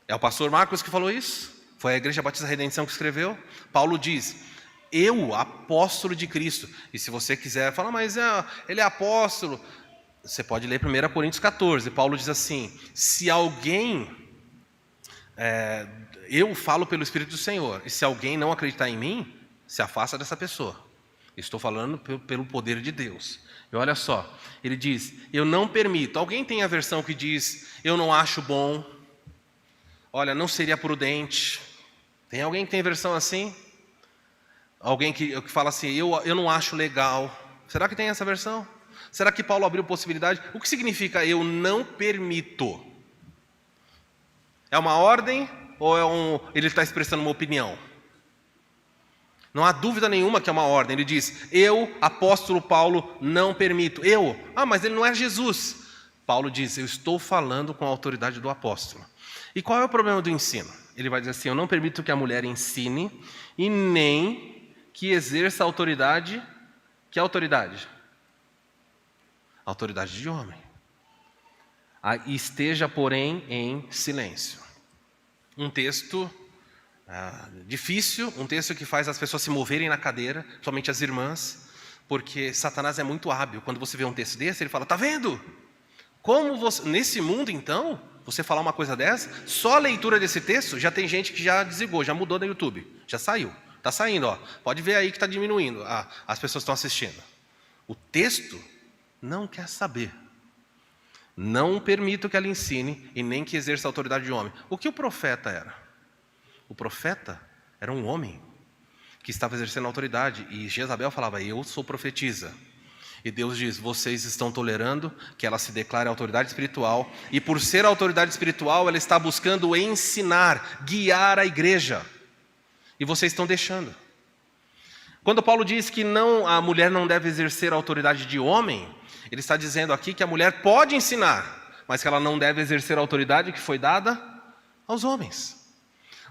É o pastor Marcos que falou isso? Foi a Igreja Batista Redenção que escreveu? Paulo diz: eu, apóstolo de Cristo. E se você quiser falar, mas ele é apóstolo, você pode ler 1 Coríntios 14. Paulo diz assim: se alguém, eu falo pelo Espírito do Senhor, e se alguém não acreditar em mim, se afasta dessa pessoa. Estou falando pelo poder de Deus. E olha só, ele diz: eu não permito. Alguém tem a versão que diz: eu não acho bom, olha, não seria prudente. Tem alguém que tem versão assim? Alguém que fala assim: eu não acho legal. Será que tem essa versão? Será que Paulo abriu possibilidade? O que significa eu não permito? É uma ordem ou ele está expressando uma opinião? Não há dúvida nenhuma que é uma ordem. Ele diz: eu, apóstolo Paulo, não permito. Mas ele não é Jesus. Paulo diz: eu estou falando com a autoridade do apóstolo. E qual é o problema do ensino? Ele vai dizer assim: eu não permito que a mulher ensine e nem que exerça autoridade. Que autoridade? Autoridade de homem. Esteja, porém, em silêncio. Um texto difícil, um texto que faz as pessoas se moverem na cadeira, somente as irmãs, porque Satanás é muito hábil. Quando você vê um texto desse, ele fala: tá vendo? Como você, nesse mundo então, você falar uma coisa dessa, só a leitura desse texto, já tem gente que já desligou, já mudou da YouTube, já saiu, está saindo, pode ver aí que está diminuindo, as pessoas estão assistindo. O texto não quer saber. Não permito que ela ensine e nem que exerça a autoridade de homem. O que o profeta era? O profeta era um homem que estava exercendo autoridade, e Jezabel falava: eu sou profetisa. E Deus diz: vocês estão tolerando que ela se declare autoridade espiritual, e por ser autoridade espiritual, ela está buscando ensinar, guiar a igreja, e vocês estão deixando. Quando Paulo diz que a mulher não deve exercer a autoridade de homem, ele está dizendo aqui que a mulher pode ensinar, mas que ela não deve exercer a autoridade que foi dada aos homens.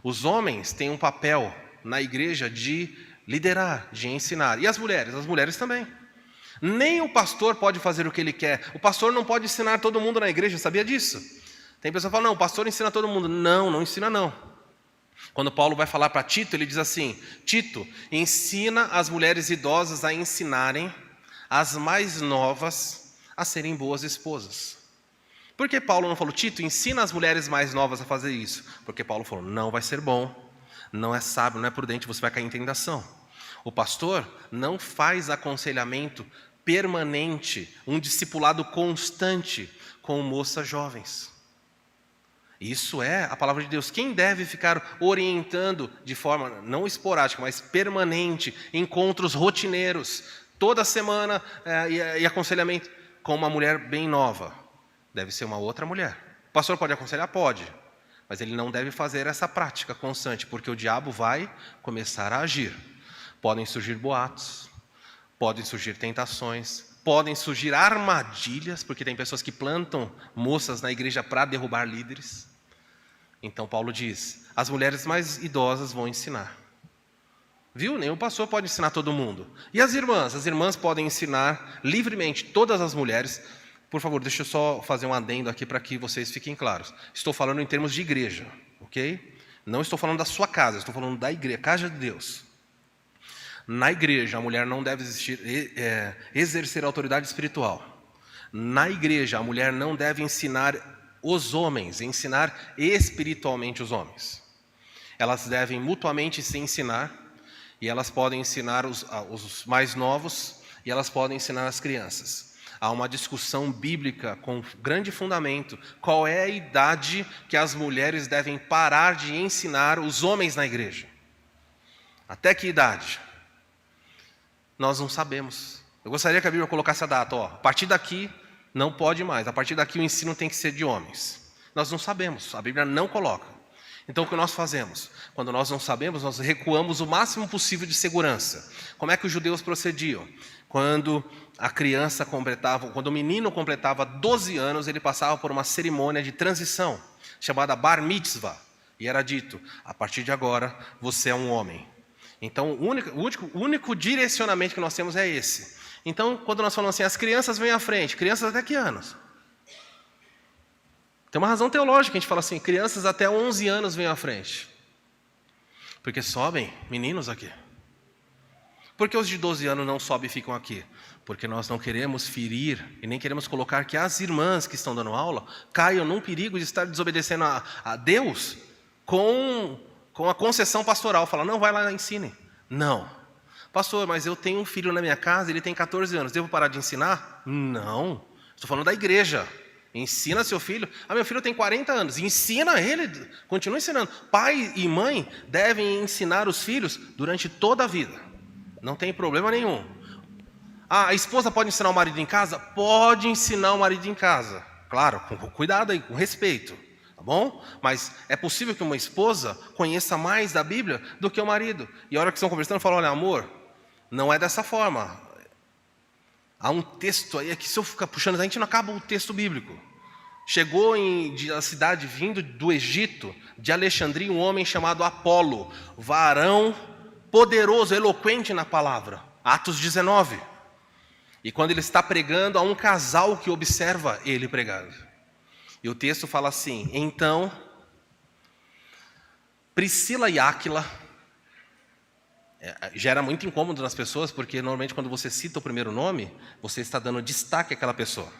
Os homens têm um papel na igreja de liderar, de ensinar. E as mulheres? As mulheres também. Nem o pastor pode fazer o que ele quer. O pastor não pode ensinar todo mundo na igreja, sabia disso? Tem pessoa que fala: não, o pastor ensina todo mundo. Não ensina não. Quando Paulo vai falar para Tito, ele diz assim: Tito, ensina as mulheres idosas a ensinarem as mais novas a serem boas esposas. Por que Paulo não falou: Tito, ensina as mulheres mais novas a fazer isso? Porque Paulo falou: não vai ser bom, não é sábio, não é prudente, você vai cair em tentação. O pastor não faz aconselhamento permanente, um discipulado constante com moças jovens. Isso é a palavra de Deus. Quem deve ficar orientando de forma não esporádica, mas permanente, encontros rotineiros, toda semana, e aconselhamento com uma mulher bem nova, deve ser uma outra mulher. O pastor pode aconselhar? Pode, mas ele não deve fazer essa prática constante, porque o diabo vai começar a agir. Podem surgir boatos, podem surgir tentações, podem surgir armadilhas, porque tem pessoas que plantam moças na igreja para derrubar líderes. Então Paulo diz: as mulheres mais idosas vão ensinar. Viu? Nem o pastor pode ensinar todo mundo. E as irmãs? As irmãs podem ensinar livremente todas as mulheres. Por favor, deixa eu só fazer um adendo aqui para que vocês fiquem claros. Estou falando em termos de igreja, ok? Não estou falando da sua casa, estou falando da igreja, casa de Deus. Na igreja, a mulher não deve exercer autoridade espiritual. Na igreja, a mulher não deve ensinar os homens, ensinar espiritualmente os homens. Elas devem mutuamente se ensinar, e elas podem ensinar os mais novos, e elas podem ensinar as crianças. Há uma discussão bíblica com grande fundamento: qual é a idade que as mulheres devem parar de ensinar os homens na igreja? Até que idade? Nós não sabemos. Eu gostaria que a Bíblia colocasse a data: a partir daqui não pode mais, a partir daqui o ensino tem que ser de homens. Nós não sabemos, a Bíblia não coloca. Então o que nós fazemos? Quando nós não sabemos, nós recuamos o máximo possível de segurança. Como é que os judeus procediam? Quando quando o menino completava 12 anos, ele passava por uma cerimônia de transição, chamada Bar Mitzvah. E era dito: a partir de agora, você é um homem. Então, o único direcionamento que nós temos é esse. Então, quando nós falamos assim: as crianças vêm à frente, crianças até que anos? Tem uma razão teológica, a gente fala assim, crianças até 11 anos vêm à frente. Porque sobem meninos aqui. Por que os de 12 anos não sobem e ficam aqui? Porque nós não queremos ferir e nem queremos colocar que as irmãs que estão dando aula caiam num perigo de estar desobedecendo a Deus com a concessão pastoral. Fala, não, vai lá e ensine. Não. Pastor, mas eu tenho um filho na minha casa, ele tem 14 anos, devo parar de ensinar? Não. Estou falando da igreja. Ensina seu filho. Meu filho tem 40 anos. Ensina ele, continua ensinando. Pai e mãe devem ensinar os filhos durante toda a vida. Não tem problema nenhum. A esposa pode ensinar o marido em casa? Pode ensinar o marido em casa. Claro, com cuidado aí, com respeito. Tá bom? Mas é possível que uma esposa conheça mais da Bíblia do que o marido. E a hora que estão conversando, fala, olha, amor, não é dessa forma. Há um texto aí que se eu ficar puxando, a gente não acaba o texto bíblico. Chegou a cidade vindo do Egito, de Alexandria, um homem chamado Apolo, varão poderoso, eloquente na palavra. Atos 19. E quando ele está pregando, há um casal que observa ele pregando. E o texto fala assim, então, Priscila e Áquila, gera muito incômodo nas pessoas, porque normalmente quando você cita o primeiro nome, você está dando destaque àquela pessoa.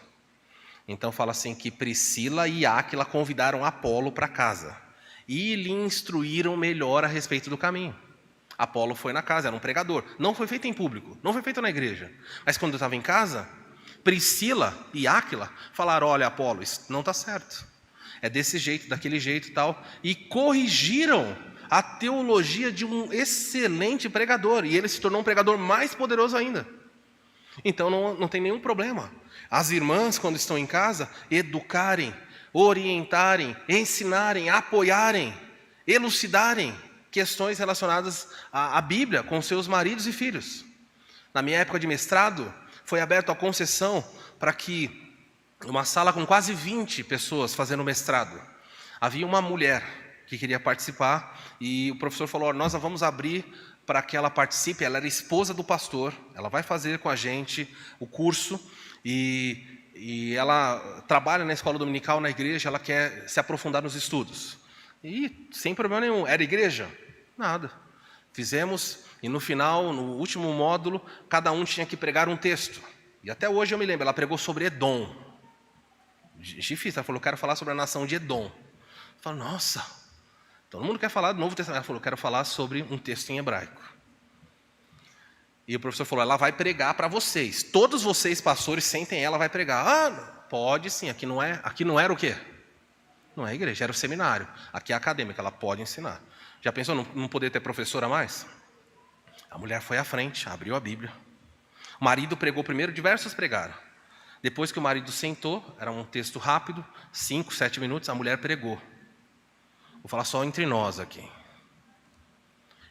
Então fala assim que Priscila e Áquila convidaram Apolo para casa e lhe instruíram melhor a respeito do caminho. Apolo foi na casa, era um pregador. Não foi feito em público, não foi feito na igreja. Mas quando eu estava em casa, Priscila e Áquila falaram, olha Apolo, isso não está certo. É desse jeito, daquele jeito e tal. E corrigiram a teologia de um excelente pregador. E ele se tornou um pregador mais poderoso ainda. Então não tem nenhum problema. As irmãs, quando estão em casa, educarem, orientarem, ensinarem, apoiarem, elucidarem questões relacionadas à Bíblia com seus maridos e filhos. Na minha época de mestrado, foi aberta a concessão para que uma sala com quase 20 pessoas fazendo mestrado. Havia uma mulher que queria participar e o professor falou, nós vamos abrir para que ela participe. Ela era esposa do pastor, ela vai fazer com a gente o curso e ela trabalha na escola dominical, na igreja, ela quer se aprofundar nos estudos. E sem problema nenhum, era igreja? Nada. Fizemos e no final, no último módulo, cada um tinha que pregar um texto. E até hoje eu me lembro, ela pregou sobre Edom. Difícil, ela falou, quero falar sobre a nação de Edom. Eu falei, nossa, todo mundo quer falar do Novo Testamento. Ela falou, quero falar sobre um texto em hebraico. E o professor falou, ela vai pregar para vocês. Todos vocês, pastores, sentem ela, vai pregar. Pode sim, aqui não era o quê? Não é igreja, era o seminário. Aqui é acadêmica, ela pode ensinar. Já pensou não poder ter professora mais? A mulher foi à frente, abriu a Bíblia. O marido pregou primeiro, diversos pregaram. Depois que o marido sentou, era um texto rápido, 5, 7 minutos, a mulher pregou. Vou falar só entre nós aqui.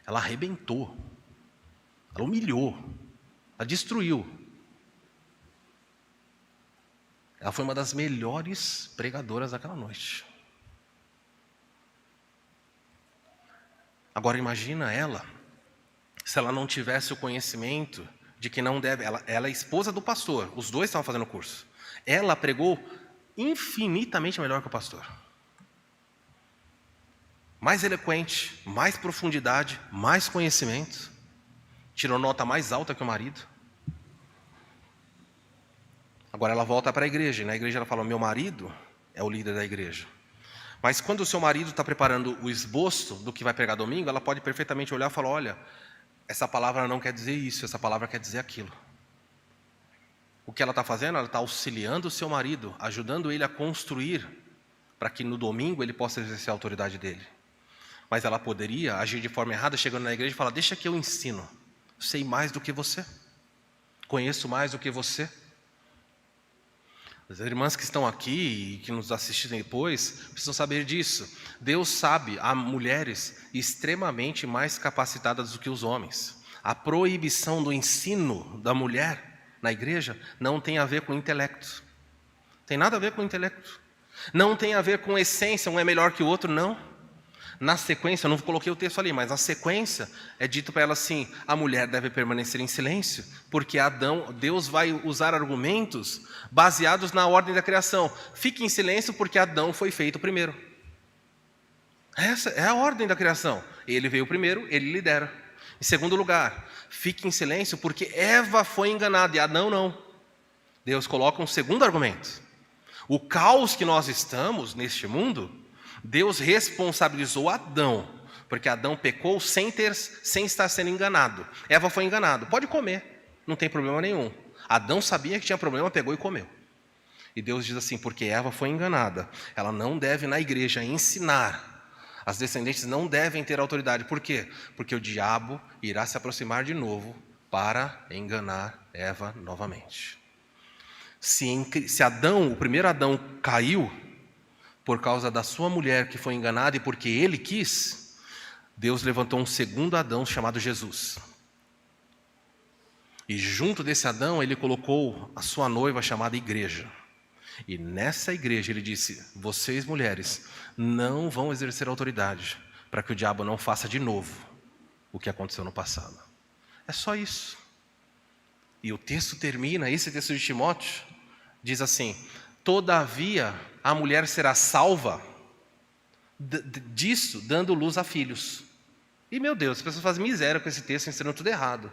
Ela arrebentou. Ela humilhou. Ela destruiu. Ela foi uma das melhores pregadoras daquela noite. Agora imagina ela, se ela não tivesse o conhecimento de que não deve... Ela é esposa do pastor, os dois estavam fazendo o curso. Ela pregou infinitamente melhor que o pastor. Mais eloquente, mais profundidade, mais conhecimento. Tirou nota mais alta que o marido. Agora ela volta para a igreja, e na igreja ela fala, meu marido é o líder da igreja. Mas quando o seu marido está preparando o esboço do que vai pregar domingo, ela pode perfeitamente olhar e falar, olha, essa palavra não quer dizer isso, essa palavra quer dizer aquilo. O que ela está fazendo? Ela está auxiliando o seu marido, ajudando ele a construir, para que no domingo ele possa exercer a autoridade dele. Mas ela poderia agir de forma errada, chegando na igreja e falar, deixa que eu ensino. Sei mais do que você. Conheço mais do que você. As irmãs que estão aqui e que nos assistirem depois, precisam saber disso. Deus sabe, há mulheres extremamente mais capacitadas do que os homens. A proibição do ensino da mulher na igreja não tem a ver com intelecto. Tem nada a ver com intelecto. Não tem a ver com essência, um é melhor que o outro, não. Na sequência, eu não coloquei o texto ali, mas na sequência é dito para ela assim: a mulher deve permanecer em silêncio, porque Deus vai usar argumentos baseados na ordem da criação. Fique em silêncio porque Adão foi feito primeiro. Essa é a ordem da criação. Ele veio primeiro, ele lidera. Em segundo lugar, fique em silêncio porque Eva foi enganada e Adão não. Deus coloca um segundo argumento. O caos que nós estamos neste mundo, Deus responsabilizou Adão, porque Adão pecou sem estar sendo enganado. Eva foi enganada. Pode comer, não tem problema nenhum. Adão sabia que tinha problema, pegou e comeu. E Deus diz assim, porque Eva foi enganada, ela não deve na igreja ensinar. As descendentes não devem ter autoridade. Por quê? Porque o diabo irá se aproximar de novo para enganar Eva novamente. Se Adão, o primeiro Adão, caiu por causa da sua mulher que foi enganada e porque ele quis, Deus levantou um segundo Adão chamado Jesus. E junto desse Adão ele colocou a sua noiva chamada igreja. E nessa igreja ele disse: vocês mulheres não vão exercer autoridade para que o diabo não faça de novo o que aconteceu no passado. É só isso. E o texto termina, esse texto de Timóteo, diz assim: todavia a mulher será salva disso, dando luz a filhos. E meu Deus, as pessoas fazem miséria com esse texto, ensinando tudo errado.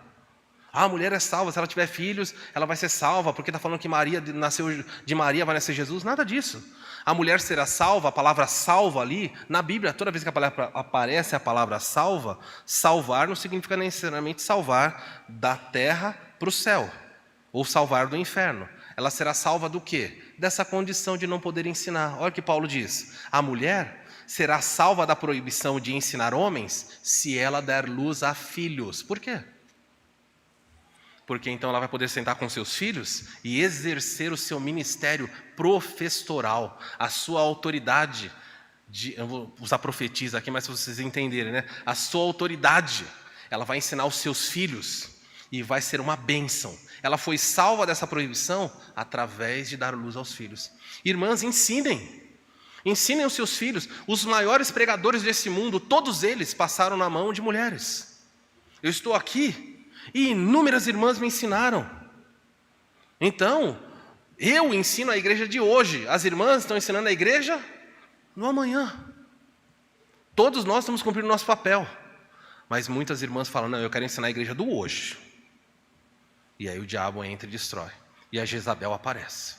A mulher é salva, se ela tiver filhos, ela vai ser salva, porque está falando que Maria nasceu de Maria, vai nascer Jesus. Nada disso. A mulher será salva, a palavra salva ali, na Bíblia, toda vez que a palavra aparece a palavra salva, salvar não significa necessariamente salvar da terra para o céu, ou salvar do inferno. Ela será salva do quê? Dessa condição de não poder ensinar. Olha o que Paulo diz: a mulher será salva da proibição de ensinar homens se ela der luz a filhos. Por quê? Porque então ela vai poder sentar com seus filhos e exercer o seu ministério professoral, a sua autoridade, eu vou usar profetisa aqui, mas para vocês entenderem, né? A sua autoridade, ela vai ensinar os seus filhos e vai ser uma bênção. Ela foi salva dessa proibição através de dar luz aos filhos. Irmãs, ensinem os seus filhos. Os maiores pregadores desse mundo, todos eles passaram na mão de mulheres. Eu estou aqui e inúmeras irmãs me ensinaram. Então, eu ensino a igreja de hoje. As irmãs estão ensinando a igreja no amanhã. Todos nós estamos cumprindo o nosso papel. Mas muitas irmãs falam: não, eu quero ensinar a igreja do hoje. E aí o diabo entra e destrói. E a Jezabel aparece.